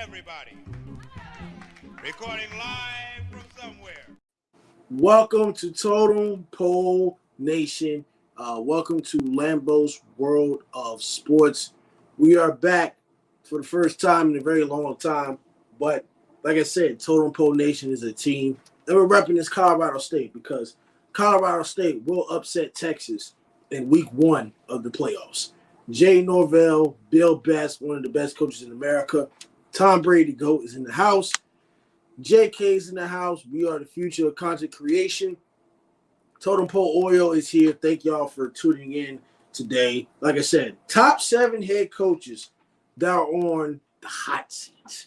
everybody. Recording live from somewhere. Welcome to Totem Pole Nation. Welcome to Lambeau's World of Sports. We are back for the first time in a very long time. But like I said, Totem Pole Nation is a team. And we're repping this Colorado State because Colorado State will upset Texas in week 1 of the playoffs. Jay Norvell, Bill Best, one of the best coaches in America. Tom Brady, GOAT, is in the house. JK is in the house. We are the future of content creation. Totem Pole Oil is here. Thank y'all for tuning in today. Like I said, top 7 head coaches that are on the hot seats.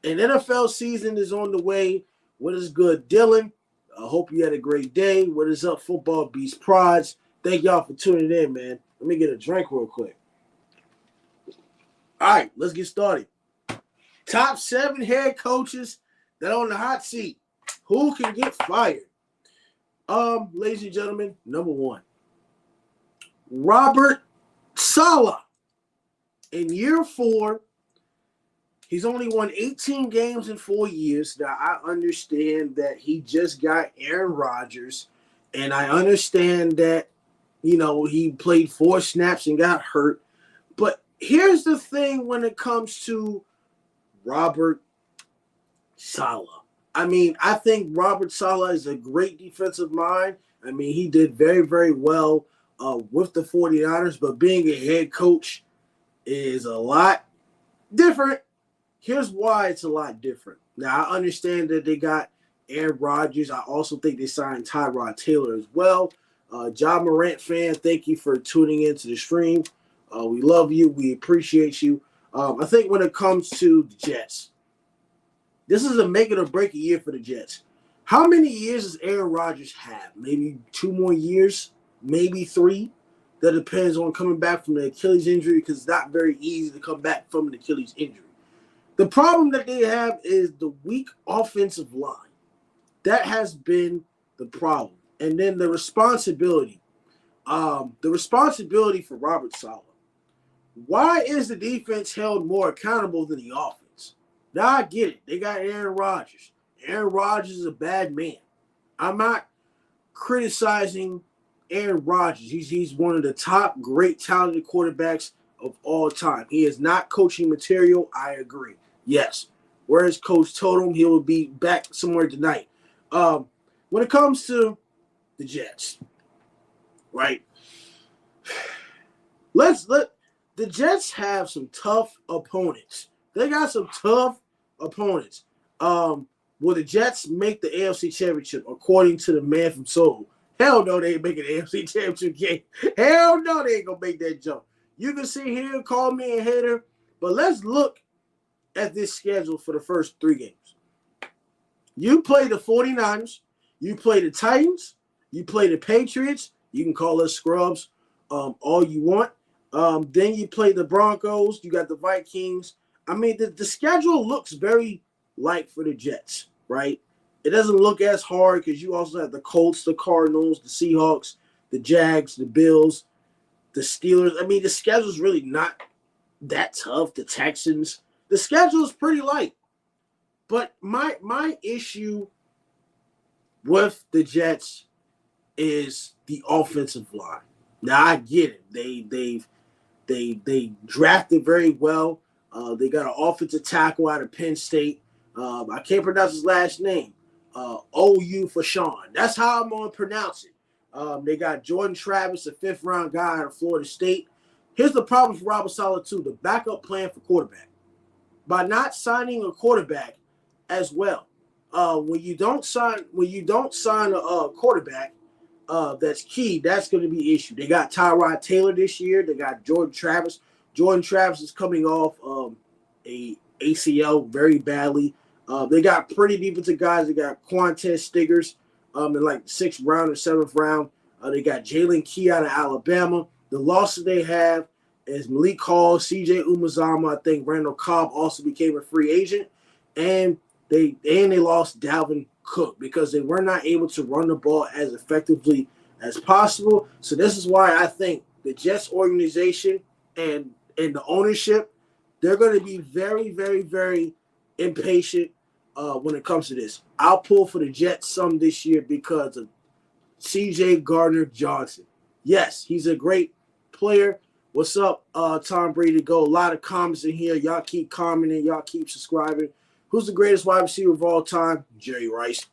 And NFL season is on the way. What is good, Dylan? I hope you had a great day. What is up, Football Beast Prods? Thank y'all for tuning in, man. Let me get a drink real quick. All right, let's get started. Top 7 head coaches that are on the hot seat. Who can get fired? Ladies and gentlemen, number 1, Robert Salah. In year 4, he's only won 18 games in 4 years. Now, I understand that he just got Aaron Rodgers, and I understand that, he played 4 snaps and got hurt. But here's the thing when it comes to Robert Salah. I think Robert Salah is a great defensive mind. He did very, very well with the 49ers, but being a head coach is a lot different. Here's why it's a lot different. Now, I understand that they got Aaron Rodgers. I also think they signed Tyrod Taylor as well. John Morant fan, thank you for tuning into the stream. We love you. We appreciate you. I think when it comes to the Jets, this is a make it or break a year for the Jets. How many years does Aaron Rodgers have? Maybe 2 more years, maybe 3. That depends on coming back from the Achilles injury because it's not very easy to come back from an Achilles injury. The problem that they have is the weak offensive line. That has been the problem. And then the responsibility. The responsibility for Robert Salah. Why is the defense held more accountable than the offense? Now, I get it. They got Aaron Rodgers. Aaron Rodgers is a bad man. I'm not criticizing Aaron Rodgers. He's one of the top great talented quarterbacks of all time. He is not coaching material. I agree. Yes. Whereas Coach Totem, he will be back somewhere tonight. When it comes to the Jets, right? The Jets have some tough opponents. They got some tough opponents. Will the Jets make the AFC Championship according to the man from Seoul? Hell no, they ain't making the AFC Championship game. Hell no, they ain't going to make that jump. You can sit here and call me a hater, but let's look at this schedule for the first 3 games. You play the 49ers. You play the Titans. You play the Patriots. You can call us scrubs all you want. Then you play the Broncos. You got the Vikings. The schedule looks very light for the Jets, right? It doesn't look as hard because you also have the Colts, the Cardinals, the Seahawks, the Jags, the Bills, the Steelers. The schedule's really not that tough. The Texans. The schedule is pretty light. But my issue with the Jets is the offensive line. Now, I get it. They drafted very well. They got an offensive tackle out of Penn State. I can't pronounce his last name. OU for Sean. That's how I'm going to pronounce it. They got Jordan Travis, a 5th-round guy out of Florida State. Here's the problem for Robert Salah, too, the backup plan for quarterback. By not signing a quarterback as well, when you don't sign a quarterback, that's key. That's going to be an issue. They got Tyrod Taylor this year. They got Jordan Travis. Jordan Travis is coming off a ACL very badly. They got pretty defensive guys. They got Quantez Stiggers in like 6th round or 7th round. They got Jalen Key out of Alabama. The losses they have is Malik Hall, CJ Umazama. I think Randall Cobb also became a free agent. And they lost Dalvin Cook because they were not able to run the ball as effectively as possible. So this is why I think the Jets organization and the ownership, they're going to be very, very, very impatient when it comes to this. I'll pull for the Jets some this year because of C.J. Gardner-Johnson. Yes, he's a great player. What's up, Tom Brady? Go. A lot of comments in here. Y'all keep commenting. Y'all keep subscribing. Who's the greatest wide receiver of all time? Jerry Rice.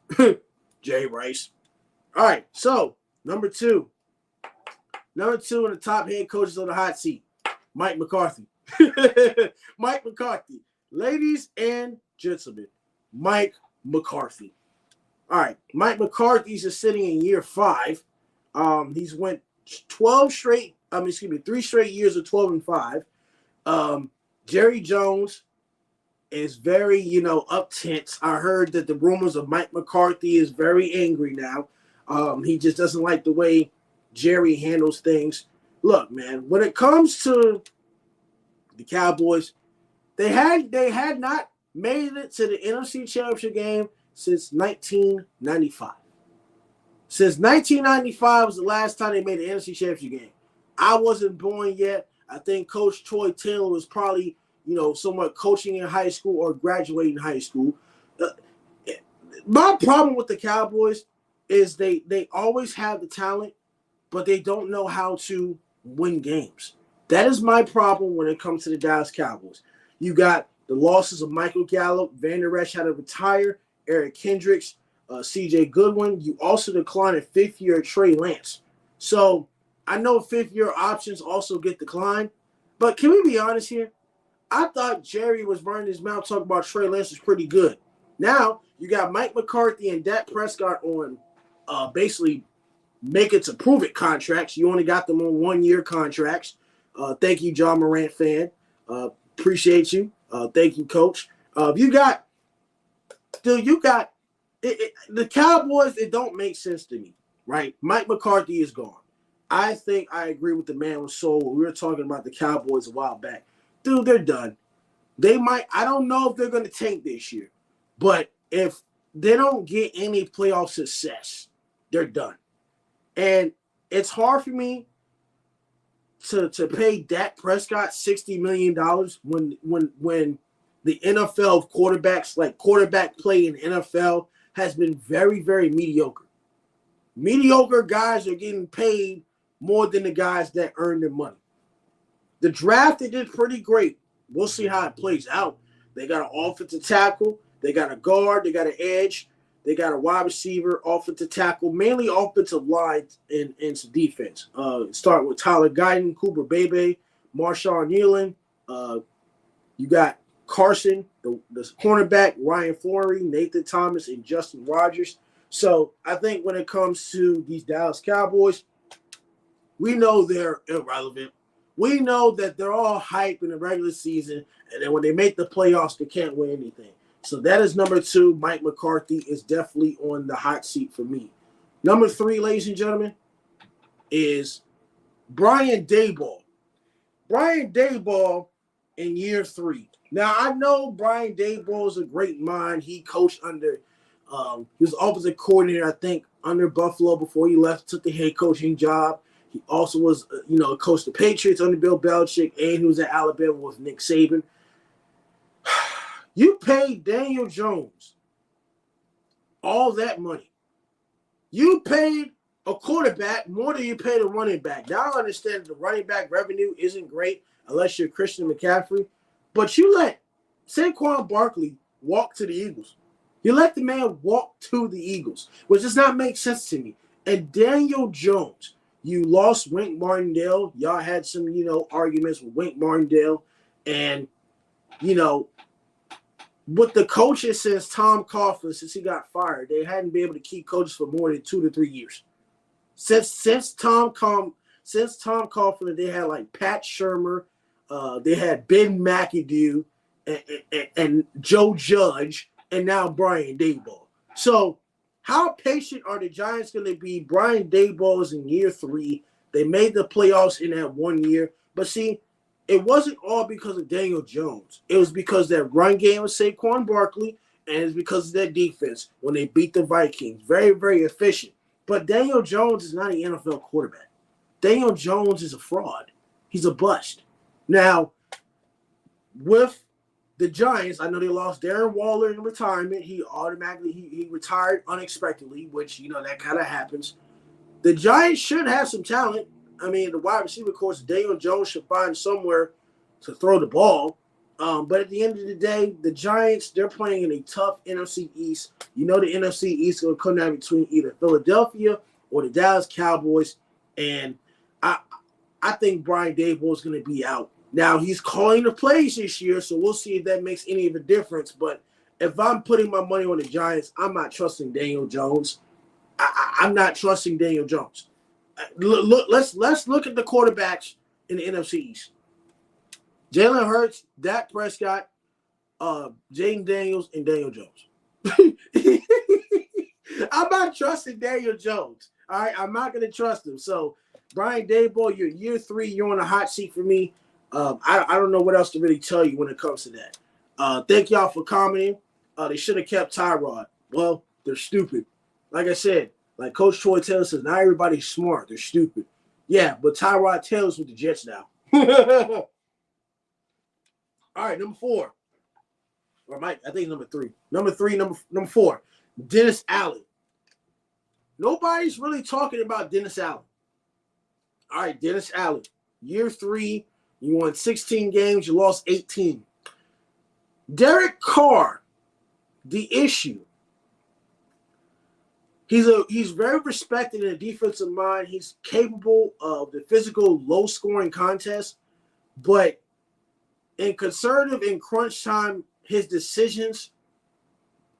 Jerry Rice. All right, so number two. Number two in the top head coaches on the hot seat, Mike McCarthy. Mike McCarthy. Ladies and gentlemen, Mike McCarthy. All right, Mike McCarthy's is sitting in year 5. He's went 3 straight years of 12-5. Jerry Jones is very, up tense. I heard that the rumors of Mike McCarthy is very angry now. He just doesn't like the way Jerry handles things. Look, man, when it comes to the Cowboys, they had not made it to the NFC Championship game since 1995. Since 1995 was the last time they made the NFC Championship game. I wasn't born yet. I think Coach Troy Taylor was probably, somewhat coaching in high school or graduating high school. My problem with the Cowboys is they always have the talent, but they don't know how to win games. That is my problem when it comes to the Dallas Cowboys. You got the losses of Michael Gallup, Van Der Esch had to retire, Eric Kendricks, C.J. Goodwin. You also declined a fifth-year Trey Lance. So I know fifth-year options also get declined, but can we be honest here? I thought Jerry was running his mouth talking about Trey Lance was pretty good. Now you got Mike McCarthy and Dak Prescott on basically make it to prove it contracts. You only got them on 1-year contracts. Thank you, John Morant fan. Appreciate you. Thank you, Coach. You got the Cowboys. It don't make sense to me, right? Mike McCarthy is gone. I think I agree with the man with soul when we were talking about the Cowboys a while back. Dude, they're done. They might. I don't know if they're going to tank this year, but if they don't get any playoff success, they're done. And it's hard for me to pay Dak Prescott $60 million when the NFL quarterbacks, like quarterback play in the NFL, has been very, very mediocre. Mediocre guys are getting paid more than the guys that earn their money. The draft, they did pretty great. We'll see how it plays out. They got an offensive tackle. They got a guard. They got an edge. They got a wide receiver, offensive tackle, mainly offensive line and some defense. Start with Tyler Guyton, Cooper Bebe, Marshawn Nealon. You got Carson, the cornerback, Ryan Flory, Nathan Thomas, and Justin Rogers. So I think when it comes to these Dallas Cowboys, we know they're irrelevant. We know that they're all hype in the regular season, and then when they make the playoffs, they can't win anything. So that is number 2. Mike McCarthy is definitely on the hot seat for me. Number 3, ladies and gentlemen, is Brian Daboll. Brian Daboll in year 3. Now, I know Brian Daboll is a great mind. He coached under he was offensive coordinator, I think, under Buffalo before he left, took the head coaching job. He also was, coached the Patriots under Bill Belichick, and he was at Alabama with Nick Saban. You paid Daniel Jones all that money. You paid a quarterback more than you paid a running back. Now I understand that the running back revenue isn't great unless you're Christian McCaffrey, but you let Saquon Barkley walk to the Eagles. You let the man walk to the Eagles, which does not make sense to me. And Daniel Jones, you lost Wink Martindale. Y'all had some, arguments with Wink Martindale. And, with the coaches since Tom Coughlin, since he got fired, they hadn't been able to keep coaches for more than 2 to 3 years. Since Tom Coughlin, they had like Pat Shurmur, they had Ben McAdoo, and Joe Judge, and now Brian Daboll. So how patient are the Giants going to be? Brian Daboll is in year 3. They made the playoffs in that 1 year. But see, it wasn't all because of Daniel Jones. It was because that run game of Saquon Barkley, and it's because of their defense when they beat the Vikings. Very, very efficient. But Daniel Jones is not an NFL quarterback. Daniel Jones is a fraud. He's a bust. Now, with the Giants, I know they lost Darren Waller in retirement. He retired unexpectedly, which, that kind of happens. The Giants should have some talent. I mean, the wide receiver course, Daniel Jones should find somewhere to throw the ball. But at the end of the day, the Giants, they're playing in a tough NFC East. The NFC East is going to come down between either Philadelphia or the Dallas Cowboys. And I think Brian Daboll is going to be out. Now, he's calling the plays this year, so we'll see if that makes any of a difference. But if I'm putting my money on the Giants, I'm not trusting Daniel Jones. I'm not trusting Daniel Jones. Let's look at the quarterbacks in the NFC East. Jalen Hurts, Dak Prescott, Jaden Daniels, and Daniel Jones. I'm not trusting Daniel Jones. All right, I'm not going to trust him. So, Brian Daboll, you're year 3. You're on a hot seat for me. I don't know what else to really tell you when it comes to that. Thank y'all for commenting. They should have kept Tyrod. Well, they're stupid. Like I said, like Coach Troy Taylor says, not everybody's smart. They're stupid. Yeah, but Tyrod Taylor's with the Jets now. All right, number 4. Or Mike, I think number 3. Number 4. Dennis Allen. Nobody's really talking about Dennis Allen. All right, Dennis Allen. Year 3, you won 16 games, you lost 18. Derek Carr, the issue. He's very respected in the defensive mind. He's capable of the physical, low-scoring contest. But in conservative and crunch time, his decisions,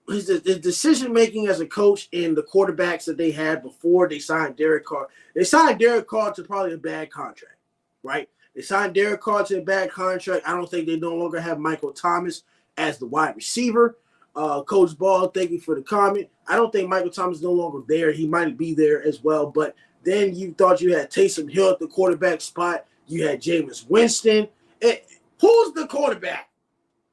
his decision-making as a coach and the quarterbacks that they had before they signed Derek Carr. They signed Derek Carr to probably a bad contract, right? They signed Derek Carr to a bad contract. I don't think they no longer have Michael Thomas as the wide receiver. Coach Ball, thank you for the comment. I don't think Michael Thomas is no longer there. He might be there as well. But then you thought you had Taysom Hill at the quarterback spot. You had Jameis Winston. Who's the quarterback?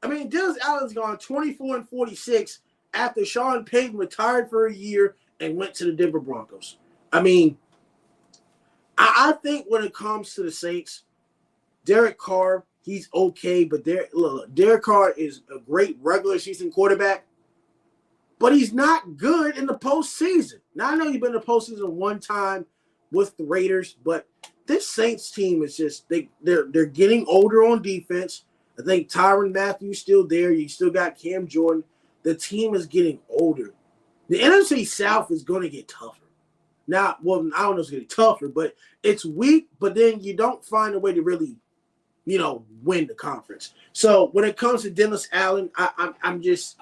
I mean, Dennis Allen's gone 24-46 after Sean Payton retired for a year and went to the Denver Broncos. I mean, I think when it comes to the Saints, Derek Carr, he's okay, but Derek Carr is a great regular season quarterback, but he's not good in the postseason. Now, I know you've been in the postseason one time with the Raiders, but this Saints team is just they're getting older on defense. I think Tyrann Mathieu's still there. You still got Cam Jordan. The team is getting older. The NFC South is going to get tougher. Now, well, I don't know if it's going to get tougher, but it's weak, but then you don't find a way to really win the conference. So when it comes to Dennis Allen, I'm just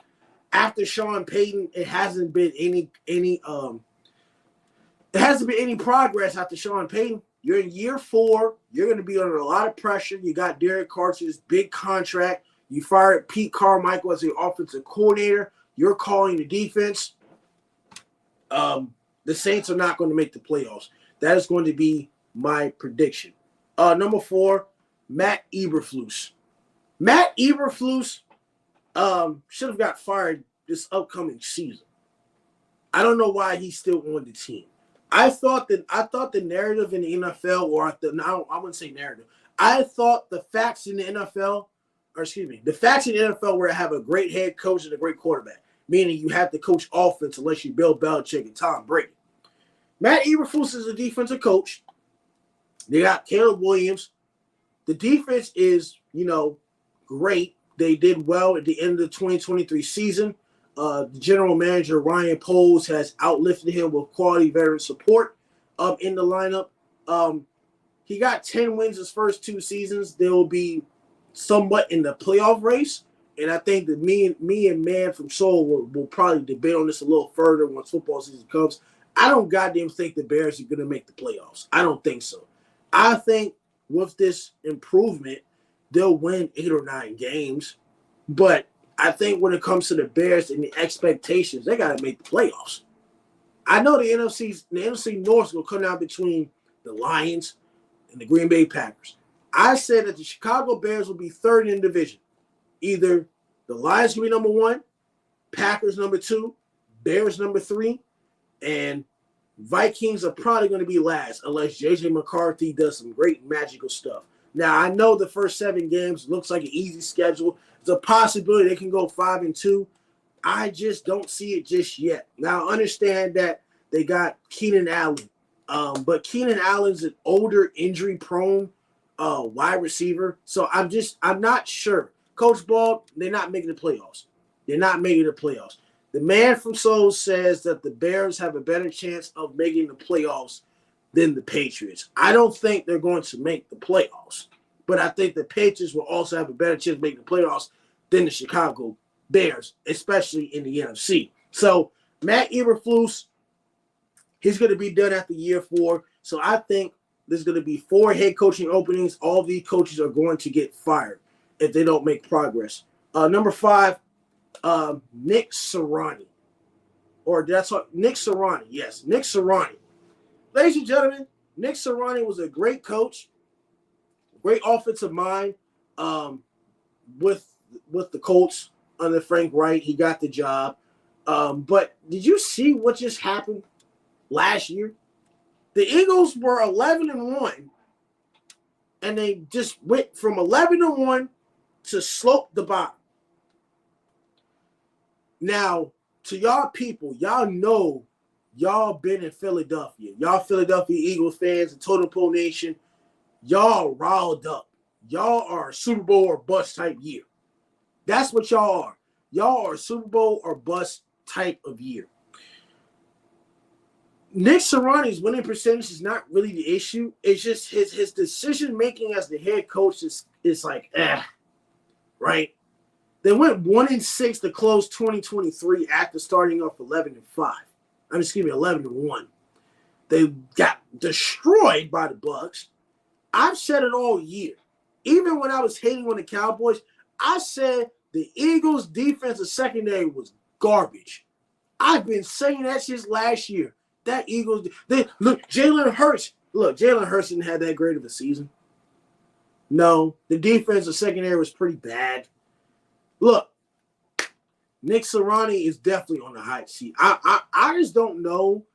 after Sean Payton, it hasn't been any progress after Sean Payton. You're in year 4. You're going to be under a lot of pressure. You got Derek Carr's big contract. You fired Pete Carmichael as the offensive coordinator. You're calling the defense. The Saints are not going to make the playoffs. That is going to be my prediction. Number 4. Matt Eberflus. Matt Eberflus should have got fired this upcoming season. I don't know why he's still on the team. I thought the narrative in the NFL, I wouldn't say narrative. I thought the facts in the NFL, the facts in the NFL were to have a great head coach and a great quarterback, meaning you have to coach offense unless you Bill Belichick and Tom Brady. Matt Eberflus is a defensive coach. They got Caleb Williams. The defense is, great. They did well at the end of the 2023 season. The general manager, Ryan Poles, has outlifted him with quality veteran support in the lineup. He got 10 wins his first 2 seasons. They will be somewhat in the playoff race. And I think that me and Man from Seoul will probably debate on this a little further once football season comes. I don't goddamn think the Bears are going to make the playoffs. I don't think so. I think with this improvement, they'll win 8 or 9 games. But I think when it comes to the Bears and the expectations, they got to make the playoffs. I know the NFC North will come down between the Lions and the Green Bay Packers. I said that the Chicago Bears will be 3rd in the division. Either the Lions will be number 1, Packers number 2, Bears number 3, and Vikings are probably going to be last unless J.J. McCarthy does some great magical stuff. Now, I know the first 7 games looks like an easy schedule. There's a possibility they can go 5-2. I just don't see it just yet. Now, I understand that they got Keenan Allen. But Keenan Allen's an older, injury-prone wide receiver. So I'm not sure. Coach Ball, they're not making the playoffs. They're not making the playoffs. The man from Seoul says that the Bears have a better chance of making the playoffs than the Patriots. I don't think they're going to make the playoffs, but I think the Patriots will also have a better chance of making the playoffs than the Chicago Bears, especially in the NFC. So Matt Eberflus, he's going to be done after year 4. So I think there's going to be 4 head coaching openings. All these coaches are going to get fired if they don't make progress. Number 5, Nick Sirianni. Or that's what Nick Sirianni. Yes, Nick Sirianni. Ladies and gentlemen, Nick Sirianni was a great coach, great offensive mind with the Colts under Frank Wright. He got the job. But did you see what just happened last year? The Eagles were 11-1, and they just went from 11-1 to slope the bottom. Now, to y'all people, y'all know y'all been in Philadelphia. Y'all Philadelphia Eagles fans and Total Pole Nation, y'all riled up. Y'all are a Super Bowl or bust type year. That's what y'all are. Y'all are a Super Bowl or bust type of year. Nick Sirianni's winning percentage is not really the issue. It's just his decision-making as the head coach is like, right? They went 1-6 to close 2023 after starting off 11-5. 11-1. They got destroyed by the Bucs. I've said it all year. Even when I was hating on the Cowboys, I said the Eagles' defensive secondary was garbage. I've been saying that since last year. That Eagles, Jalen Hurts didn't have that great of a season. No, the defensive secondary was pretty bad. Look, Nick Sirianni is definitely on the hot seat. I just don't know.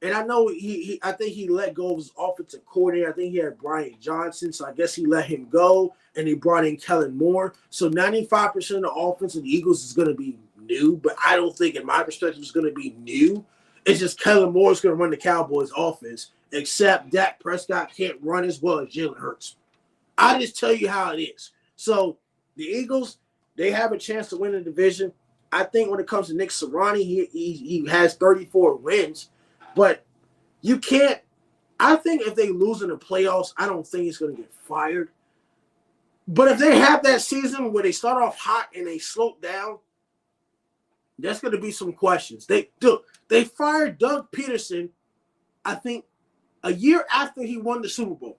And I know I think he let go of his offensive coordinator. I think he had Brian Johnson, so I guess he let him go, and he brought in Kellen Moore. So 95% of the offense of the Eagles is going to be new, but I don't think, in my perspective, it's going to be new. It's just Kellen Moore is going to run the Cowboys' offense, except Dak Prescott can't run as well as Jalen Hurts. I just tell you how it is. So the Eagles, they have a chance to win the division. I think when it comes to Nick Sirianni, he has 34 wins. But you can't – I think if they lose in the playoffs, I don't think he's going to get fired. But if they have that season where they start off hot and they slope down, there's going to be some questions. They fired Doug Peterson, I think, a year after he won the Super Bowl.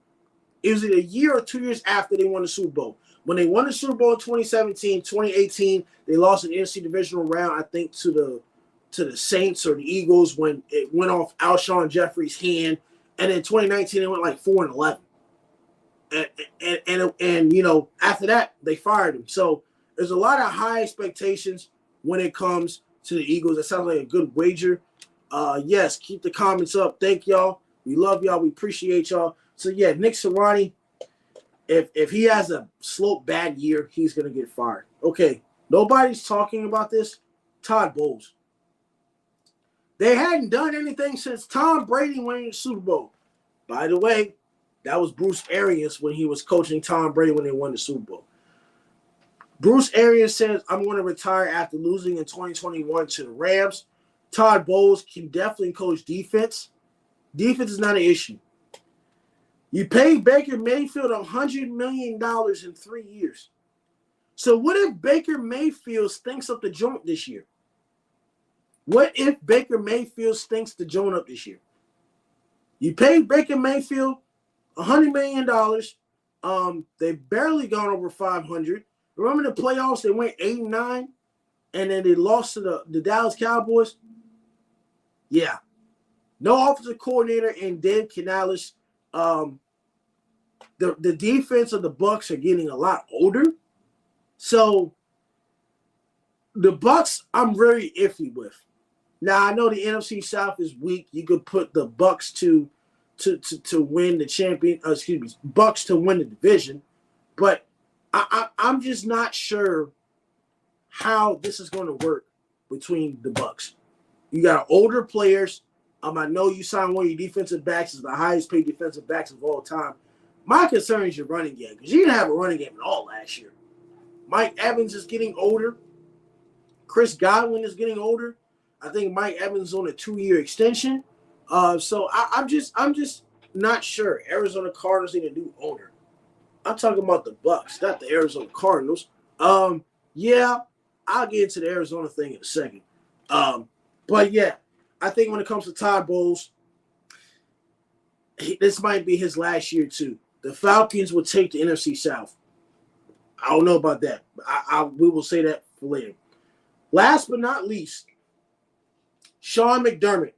It was a year or 2 years after they won the Super Bowl. When they won the Super Bowl in 2017, 2018, they lost an NFC divisional round, I think, to the Saints or the Eagles when it went off Alshon Jeffrey's hand. And in 2019, they went like 4-11. And you know, after that, they fired him. So there's a lot of high expectations when it comes to the Eagles. That sounds like a good wager. Yes, keep the comments up. Thank y'all. We love y'all. We appreciate y'all. So, yeah, Nick Sirianni, if he has a slope bad year, he's going to get fired. Okay, nobody's talking about this. Todd Bowles. They hadn't done anything since Tom Brady winning the Super Bowl. By the way, that was Bruce Arians when he was coaching Tom Brady when they won the Super Bowl. Bruce Arians says, I'm going to retire after losing in 2021 to the Rams. Todd Bowles can definitely coach defense. Defense is not an issue. You paid Baker Mayfield $100 million in 3 years. So what if Baker Mayfield stinks up the joint this year? What if Baker Mayfield stinks the joint up this year? You paid Baker Mayfield $100 million. They barely gone over 500. Remember the playoffs? They went 8-9, and then they lost to the Dallas Cowboys. Yeah. No offensive coordinator and Dave Canales. The defense of the Bucs are getting a lot older. So the Bucs, I'm very iffy with. Now, I know the NFC South is weak. You could put the Bucs to to win the champion. Bucks to win the division, but I'm just not sure how this is going to work between the Bucks. You got older players. I know you signed one of your defensive backs as the highest paid defensive backs of all time. My concern is your running game because you didn't have a running game at all last year. Mike Evans is getting older. Chris Godwin is getting older. I think Mike Evans is on a 2-year extension. So I'm just not sure. Arizona Cardinals need a new owner. I'm talking about the Bucks, not the Arizona Cardinals. Yeah, I'll get into the Arizona thing in a second. But yeah, I think when it comes to Todd Bowles, this might be his last year too. The Falcons will take the NFC South. I don't know about that. We will say that for later. Last but not least, Sean McDermott.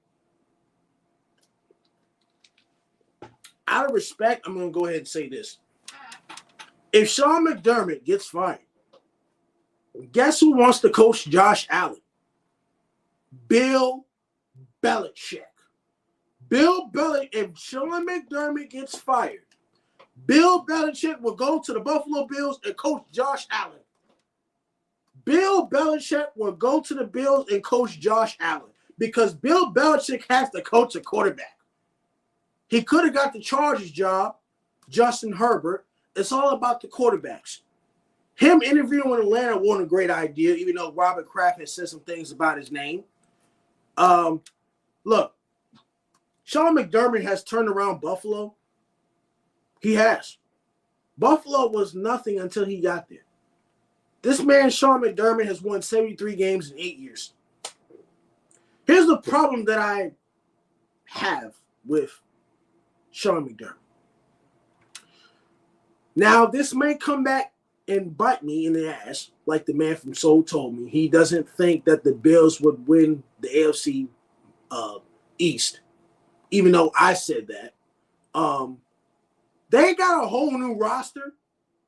Out of respect, I'm going to go ahead and say this. If Sean McDermott gets fired, guess who wants to coach Josh Allen? Bill Belichick. If Sean McDermott gets fired, Bill Belichick will go to the Buffalo Bills and coach Josh Allen. Bill Belichick will go to the Bills and coach Josh Allen because Bill Belichick has to coach a quarterback. He could have got the Chargers job, Justin Herbert. It's all about the quarterbacks. Him interviewing in Atlanta wasn't a great idea, even though Robert Kraft has said some things about his name. Look, Sean McDermott has turned around Buffalo. He has. Buffalo was nothing until he got there. This man, Sean McDermott, has won 73 games in 8 years. Here's the problem that I have with Sean McDermott. Now, this may come back and bite me in the ass, like the man from Soul told me. He doesn't think that the Bills would win the AFC East, even though I said that. They got a whole new roster.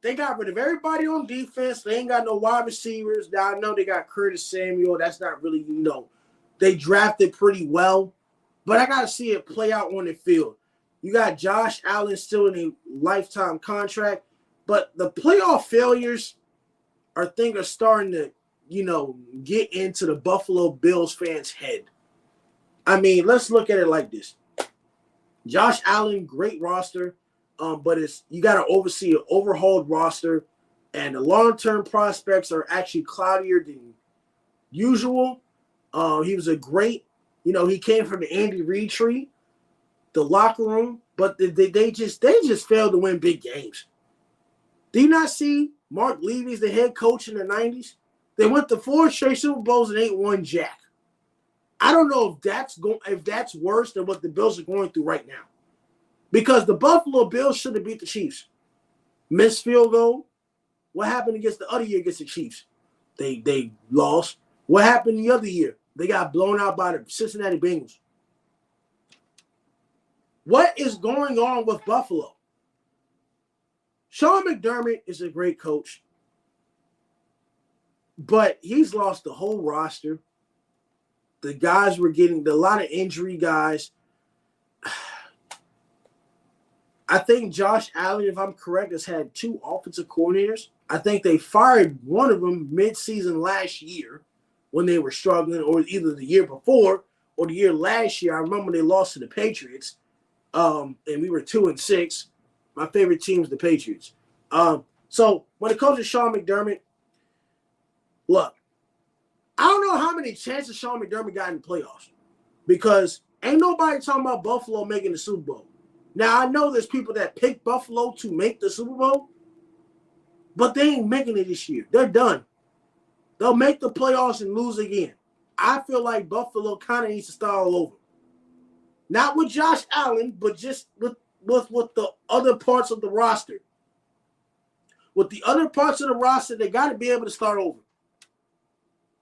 They got rid of everybody on defense. They ain't got no wide receivers. Now, I know they got Curtis Samuel. That's not really, they drafted pretty well. But I got to see it play out on the field. You got Josh Allen still in a lifetime contract. But the playoff failures are starting to, get into the Buffalo Bills fans' head. I mean, let's look at it like this. Josh Allen, great roster. But you got to oversee an overhauled roster, and the long-term prospects are actually cloudier than usual. He was a great, he came from the Andy Reid tree, the locker room, but they just failed to win big games. Do you not see Mark Levy's the head coach in the 90s? They went to 4 straight Super Bowls and ain't won jack. I don't know if that's worse than what the Bills are going through right now. Because the Buffalo Bills should have beat the Chiefs. Missed field goal. What happened against the other year against the Chiefs? They lost. What happened the other year? They got blown out by the Cincinnati Bengals. What is going on with Buffalo? Sean McDermott is a great coach, but he's lost the whole roster. The guys were getting a lot of injury guys. I think Josh Allen, if I'm correct, has had 2 offensive coordinators. I think they fired one of them mid-season last year when they were struggling, or either the year before or the year last year. I remember they lost to the Patriots, and we were 2-6. My favorite team is the Patriots. So when it comes to Sean McDermott, look, I don't know how many chances Sean McDermott got in the playoffs because ain't nobody talking about Buffalo making the Super Bowl. Now, I know there's people that pick Buffalo to make the Super Bowl, but they ain't making it this year. They're done. They'll make the playoffs and lose again. I feel like Buffalo kind of needs to start all over. Not with Josh Allen, but just with the other parts of the roster. With the other parts of the roster, they got to be able to start over.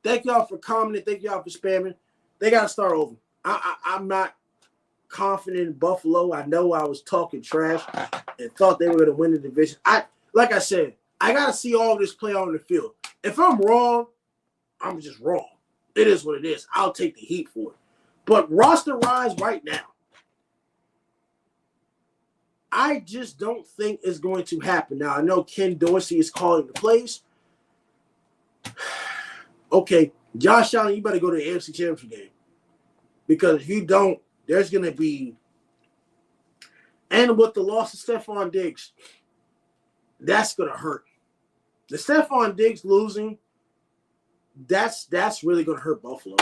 Thank y'all for commenting. Thank y'all for spamming. They got to start over. I'm not confident in Buffalo. I know I was talking trash and thought they were going to win the division. Like I said, I got to see all this play on the field. If I'm wrong, I'm just wrong. It is what it is. I'll take the heat for it. But roster-wise right now, I just don't think it's going to happen. Now, I know Ken Dorsey is calling the plays. Okay, Josh Allen, you better go to the AFC Championship game. Because if you don't, there's going to be – and with the loss of Stephon Diggs, that's going to hurt. The Stephon Diggs losing, that's really going to hurt Buffalo.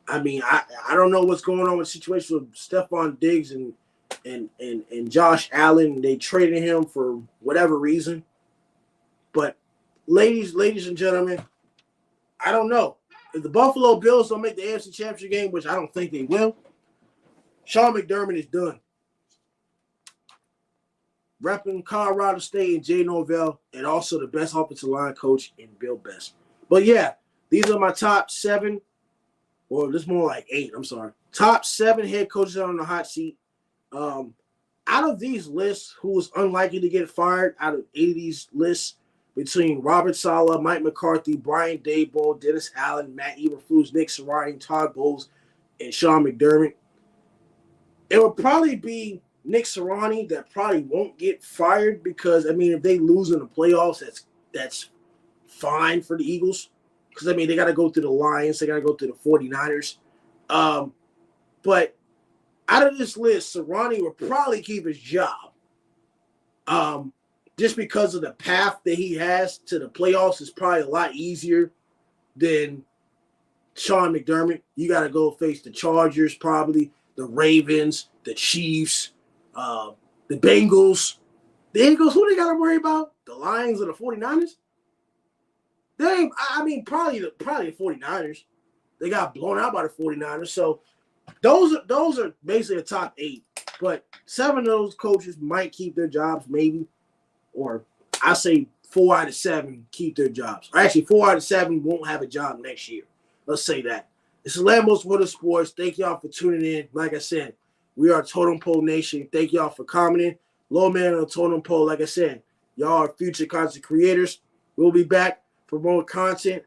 I mean, I don't know what's going on with the situation with Stephon Diggs and Josh Allen. They traded him for whatever reason. But ladies and gentlemen, I don't know. If the Buffalo Bills don't make the AFC Championship game, which I don't think they will, Sean McDermott is done. Repping Colorado State and Jay Norvell, and also the best offensive line coach in Bill Best. But yeah, these are my top 7, or this more like 8, I'm sorry. Top 7 head coaches on the hot seat. Out of these lists, who is unlikely to get fired out of 80s lists, between Robert Salah, Mike McCarthy, Brian Daboll, Dennis Allen, Matt Eberflus, Nick Sirianni, Todd Bowles, and Sean McDermott, it would probably be Nick Sirianni that probably won't get fired because, I mean, if they lose in the playoffs, that's fine for the Eagles because, I mean, they got to go through the Lions. They got to go through the 49ers. But out of this list, Sirianni will probably keep his job. Just because of the path that he has to the playoffs is probably a lot easier than Sean McDermott. You got to go face the Chargers probably, the Ravens, the Chiefs, the Bengals. The Eagles, who they got to worry about? The Lions or the 49ers? Probably the 49ers. They got blown out by the 49ers. So those are basically the top 8. But 7 of those coaches might keep their jobs maybe. Or I say 4 out of 7 keep their jobs. Or actually, 4 out of 7 won't have a job next year. Let's say that. This is Lambos Water Sports. Thank y'all for tuning in. Like I said, we are Totem Pole Nation. Thank y'all for commenting. Low man on the Totem Pole. Like I said, y'all are future content creators. We'll be back for more content.